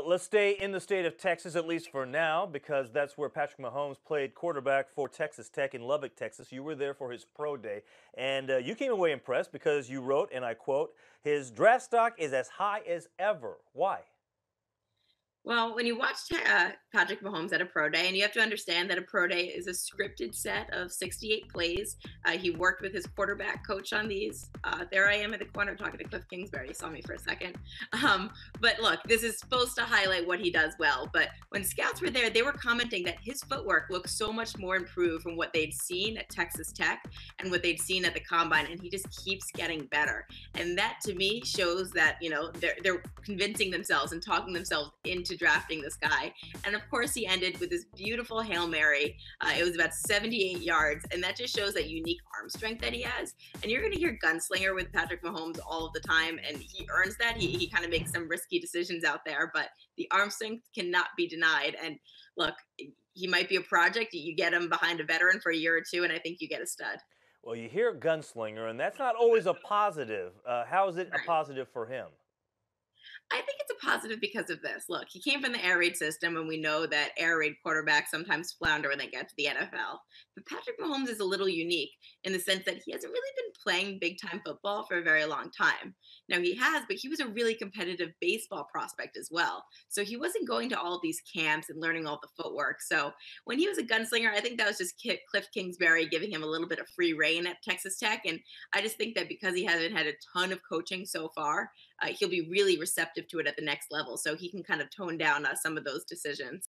Let's stay in the state of Texas, at least for now, because that's where Patrick Mahomes played quarterback for Texas Tech in Lubbock, Texas. You were there for his pro day, and you came away impressed because you wrote, and I quote, his draft stock is as high as ever. Why? Well, when you watch Patrick Mahomes at a pro day, and you have to understand that a pro day is a scripted set of 68 plays. He worked with his quarterback coach on these. There I am in the corner talking to Cliff Kingsbury. You saw me for a second. But look, this is supposed to highlight what he does well. But when scouts were there, they were commenting that his footwork looks so much more improved from what they'd seen at Texas Tech and what they'd seen at the combine. And he just keeps getting better. And that to me shows that, they're convincing themselves and talking themselves into drafting this guy. And of course, he ended with this beautiful Hail Mary. It was about 78 yards. And that just shows that unique arm strength that he has. And you're going to hear gunslinger with Patrick Mahomes all of the time. And he earns that. He kind of makes some risky decisions out there, but the arm strength cannot be denied. And look, he might be a project. You get him behind a veteran for a year or two, and I think you get a stud. Well, you hear gunslinger, and that's not always a positive. How is it a Right. positive for him? I think it's a positive because of this. Look, he came from the air raid system, and we know that air raid quarterbacks sometimes flounder when they get to the NFL. But Patrick Mahomes is a little unique in the sense that he hasn't really been playing big time football for a very long time. Now, he has, but he was a really competitive baseball prospect as well. So he wasn't going to all of these camps and learning all the footwork. So when he was a gunslinger, I think that was just Cliff Kingsbury giving him a little bit of free reign at Texas Tech. And I just think that because he hasn't had a ton of coaching so far, he'll be really receptive to it at the next level. So he can kind of tone down some of those decisions.